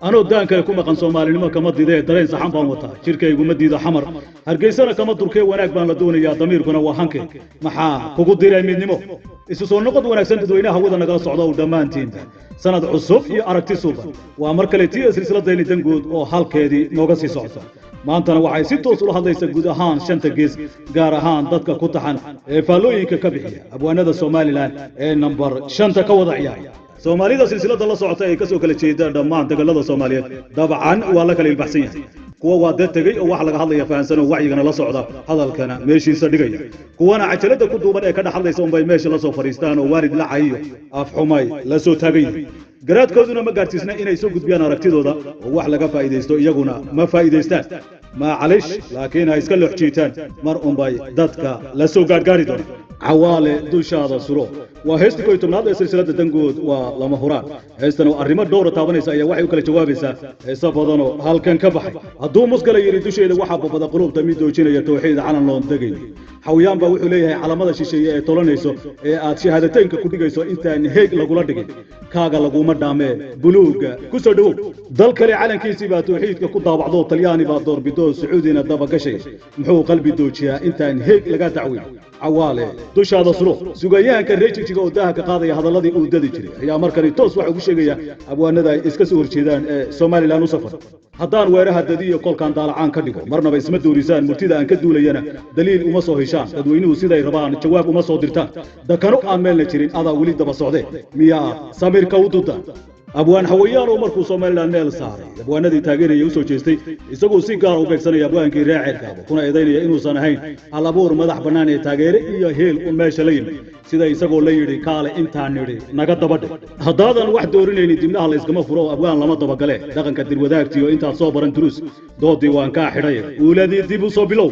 أنا دان كيكون مقن سومالي لما كما ديدي درين سحان بان وطا شركة يقوم ديدا حمر هرقيسانا كما تركي وناك بان لدوني يا ضمير كنا وحانكي محا كوكو ديرا من نمو إسوسون نقض وناك سنت دوينا هودا نقال صعدا ودمان تين سند عصوب يا أركتي سوبا ومركلتي سلسلة ديني دنقود أو حالكيدي نوغسي صعدا maantana waxay si toos ula hadlaysaa guud ahaan shanta gees gaar ahaan dadka ku taxan ee faalooyinka ka bixiya abwaanada Soomaaliland ee number 5 ka wada ciyaara Soomaalida silsilada la socota ee ka soo kala jeeda dhammaan dagallada Soomaaliyeed dabcan waa la kala ilbaxsan yahay kuwa waa dad tagay oo wax laga hadlaya fahansan oo wacyigana la socda hadalkana meeshiisa dhigaya kuwana cajalada ku duuban ee ka dhaxlaysa umbay meesha la soo fariistaan oo waarid la cayiyo af xumay la soo tagay garaadkooduna ma gaartiisna inay soo gudbiyaan aragtidooda oo wax laga faa'iideysto iyaguna ma faa'iideystaan ma calish laakiin ay iska lixjiitaan mar umbay dadka la soo gaargaari doona عوالي دوشادا سرو وهيستي كوي تمناد سلسلة دنقود ولما هران هيستنو arrimo dhowr taabanaysa ayaa waxay u kala jawaabaysaa heesa badan oo halkan ka baxay haduu musqala yiri dusheeda waxa babada qulubta mid doojinaya tawxiid calan loo dagay xawiyaan baa wuxuu leeyahay calamada shisheeye ee tolanayso ee aad shahaadateynka ku dhigayso intaan heeg lagula dhigin kaaga laguma dhaamee buluuga ku soo dhawow dal kale calankiisii baa tawxiidka ku daabacdo talyaani baa doorbido sacuudina daba gashay muxuu qalbi doojiyaa intaan heeg laga dacwin عوالي دوش هذا صروخ سجيان كريتشي تجا وداها كقاضي هذا الذي أودد جري هي مركني توس واحد وشجيا أبو الندى إسكسور شيدان سومالي لا نصفر هدان ويرها الددية كل كان طالع عن كديكو مرنا بيسمدوا رسال مرتدى أن كدوا لينا دليل ومصو هشام تدوينه سيدا ربان الجواب ومصو درتان ده كانوا عملنا تشرين هذا وليد بصعدة مياه سمير كودوتا أبوان حويان ومركو سوماليلاند ميل ساري أبوانadii taageerayay u soo jeestay isagoo si gaar ah u beegsanaya abwaankii raacirkaaba kuna eedaynaya inuu san ahayn hal abuur madax bannaan ee taageere iyo heel u meesha la yimid sida isagoo la yiri kaale intaan niri naga dabadhe haddaadan wax doorinaynin dibnaha la iskama furo abwaan lama dabagale dhaqanka dirwadaagtiyo intaad soo baran duruus doodii waan ka xidhay uuladii dib u soo bilow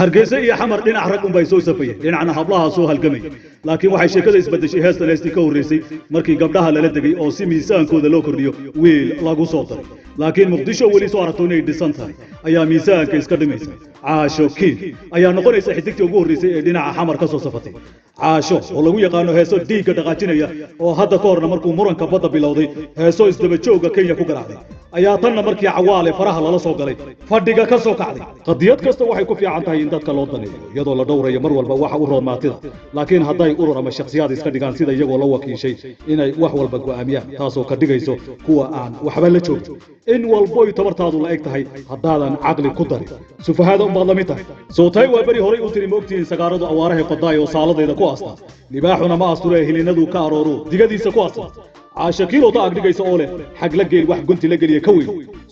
hargeysa iyo xamar dhinac rag un bay soo safayeen dhinacna hablaha soo halgamay laakiin waxay sheekada isbedeshay heesta leestii ka horeysay markii gabdhaha lala degay oo si miisaankooda loo kordhiyo wiil lagu soo daray laakiin muqdisho weli soo aragto inay dhisan tahay ayaa miisaanka iska dhimaysa caasho kiil ayaa noqonaysa xidigtii ugu horeysay ee dhinaca xamar ka soo safatay caasho oo lagu yaqaano heeso dhiigga dhaqaajinaya oo hadda ka horna markuu muranka badda bilowday heeso isdaba jooga Kenya ku garaacday ayaa tanna markii cawaale faraha lala soo galay fadhiga ka soo kacday qadiyad kasta waxay ku fiican tahay in dadka loo daneeyo iyadoo la dhowrayo mar walba waxa u roodmaatida laakiin hadday urur ama shakhsiyaad iska dhigaan sida iyagoo la wakiishay inay wax walba go'aamiyaan taasoo ka dhigayso kuwa aan waxba la joogin in walbo ay tabartaadu la eg tahay haddaadan caqli ku darin sufahada umbaad la mid tahay sootay waa bari horay u tiri moogtiin sagaaradu awaaraha qodaay oo saaladeeda ku asta libaaxuna ma asture hilinadu ka arooru digadiisa ku asta عاشقين وطاق دقيس أوله حق لقي واحد قنت لقي كوي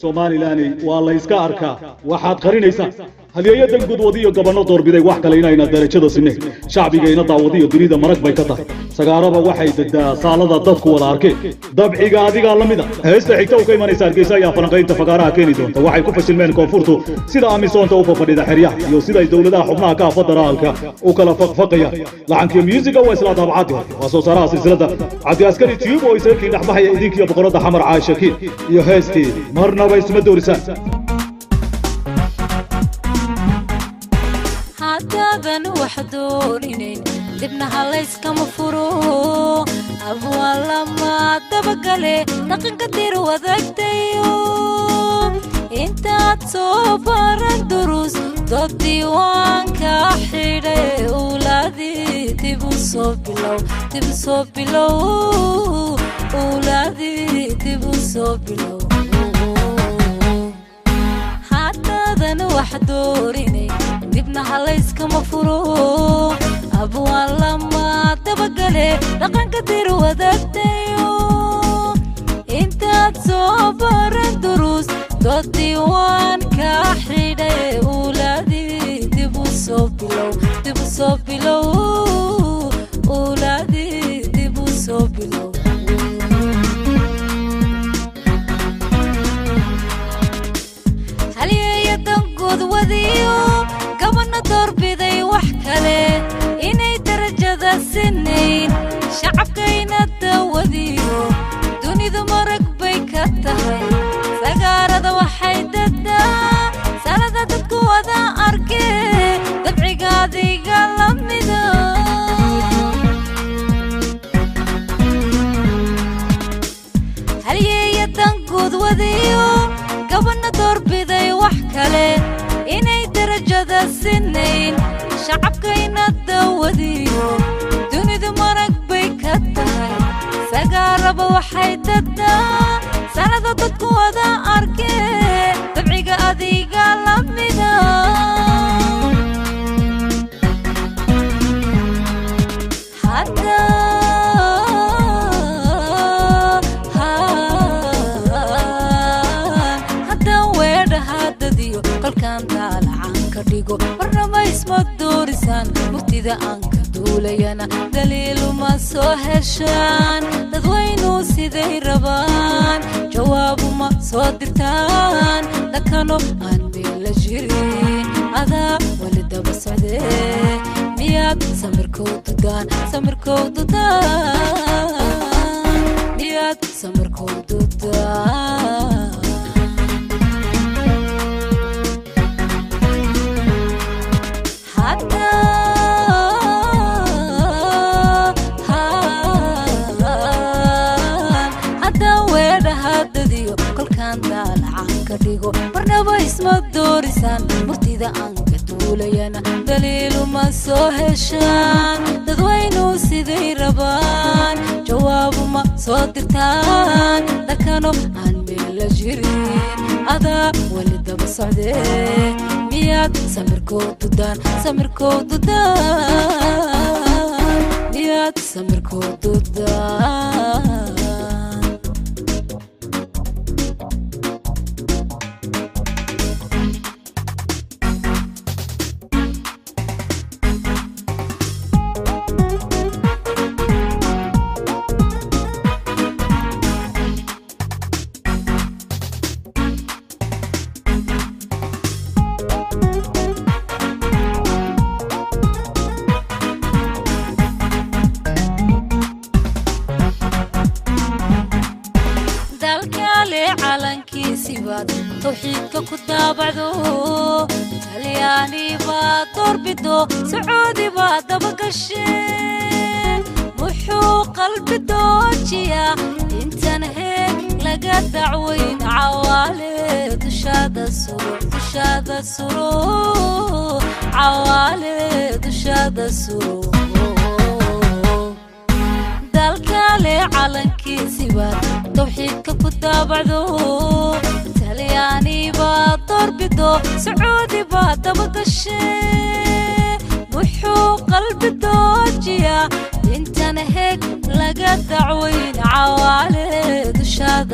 سومالي لاني والله يسكا أركا واحد قرين إيسان هل يدن قد وضيه قبل نطور بداي واحد لينا إنا درجة سنة شعبي جاينا طاوضيه دريدة مرق بيكتا سقاربا واحد دا صالة ضدك ولا أركي ضبعي قاعدي قال لمدا هسه حكتو كيما نسار كيسا يا فنقين تفقارها كيني دون تواحد كفش المين كونفورتو سيدا أميسون توفى فريدة حريا يو سيدا الدولة دا حبناها كافة درالكا وكلا فقيا لعنك ميوزيكا وإسلا طابعاتها واسو سرا سلسلة عدي عسكري تيوب ويسيركي نحبها يديك يا بقرة حمر عاشقين يو هستي مرنا ويسمدو رسال هذا وحدورين دبنا هلايس كم فرو أبوال لما تبقلي لقن كتير وذكتيو انت تصبر الدروس ضدي وانك حيري أولادي تبصو بلو أولادي تبصو بلو هذا وحدورين دبنا هلايس كم فرو أبوال لما تبقلي لقن كتير وذكتيو انت تصبر الدروس ضدي وانك حيري أولادي تبصو بلو أولادي تبصو بلو هل يدنقض وذيو قبلنا تربيدي وحكالي إني درجة السنين شعب كينا الدوديو دوني ذو مرق بيكتهي سقارة وحيدة سالة تتكوى ذا أركي دبعي قاضي قلم shacabkayna dawadiyo dunida marag bay ka tahay sagaaraba waxay dadaa sanada dadku wada arkee dabciga adiga lamida kolkaan daalacan ka dhigo marnaba isma doorisaan murtida aan ka duulayana daliiluma soo heshaan dadweynu siday rabaan jawaabuma soo dirtaan dakano aan meel la jirin adaa wali daba socdee miyaad samirkow dudaan miyaad samirkow dudaan marnaba isma doorisaan murtida aan ka duulayana daliiluma soo heshaan dadweynu siday rabaan jawaabuma soo dirtaan dakano aan meel la jirin adaa wali daba socdee miyaad samirkow dudaan miyaad samirkow dudaan توحيدك كتابعدو تلياني باطور بدو سعودي باطبق الشين محو قلبي دوجيا انت نهيك لقى دعوين عوالي دشاد السرور عوالي دشاد السرور دالكالي علنكي سيبات توحيدك كتابعدو تلياني باطور بدو سعودي باطبق الشين محو قلبي دوجيا انت نهيك لقى دعوين عوالي دشاد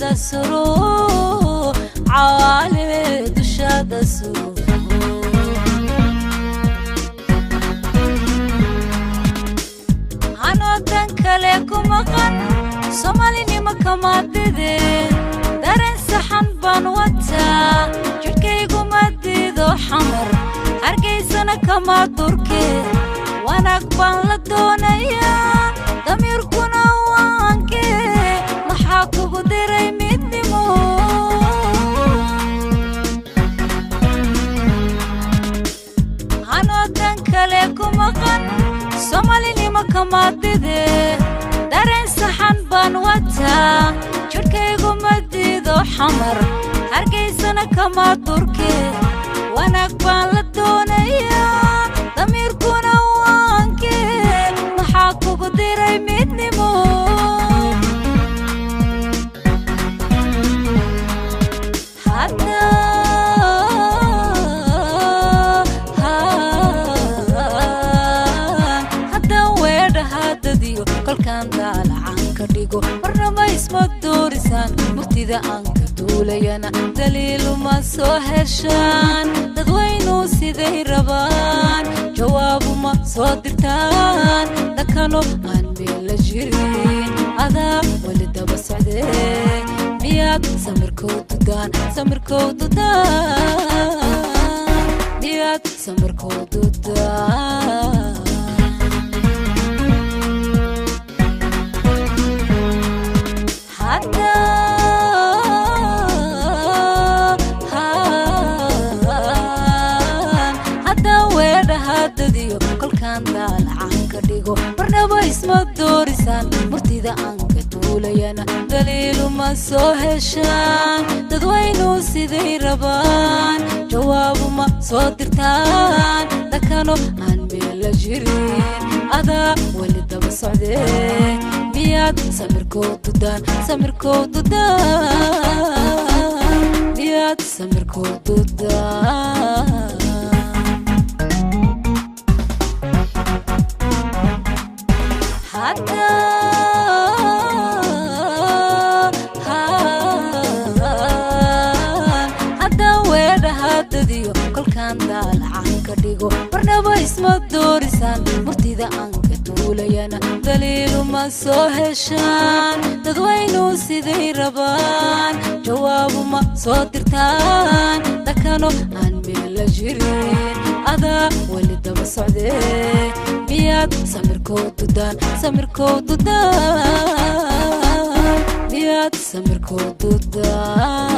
السرور عوالي دشاد السرور أنا دنك لكم أغن سوماليني مكماددين دارين سحن بانواتا جركيكو مديدو حمر هرقيسنا كما تركي وانا قبان لدونيا دميركونا وانكي محاكو قديري مدنمو أنا دنك لكم أغن سوماليني مكماددين دارين سحن بانواتا جركيكو مديدو حمر هرقيسنا كما تركي وانا قبان لدونيا دميركونا وانكي محاكو قديري مدنمو kolkaan daalacan ka dhigo marnaba isma doorisaan murtida aan ka duulayana daliiluma soo heshaan dadweynu siday rabaan jawaabuma soo dirtaan dakano aan meel la jirin adaa wali daba socdee miyaad samirkow dudaan miyaad samirkow dudaan kolkaan daalacan ka dhigo marnaba isma doorisaan murtida aan ka duulayana daliiluma soo heshaan dadweynu siday rabaan jawaabuma soo dirtaan dakano aan meel la jirin adaa weli daba socdee miyaad samirkoodudaan miyaad samirkoodudaan haddaan weedhahaadadiyo kolkaan daalacan ka dhigo marnaba isma doorisaan murtida aan ka duulayana daliiluma soo heshaan dadwaynuu siday rabaan jawaabuma soo dirtaan dakano aan meel la jirin adaa weli daba socdee miyaad samirkoodudaan miyaad samirkoodudaan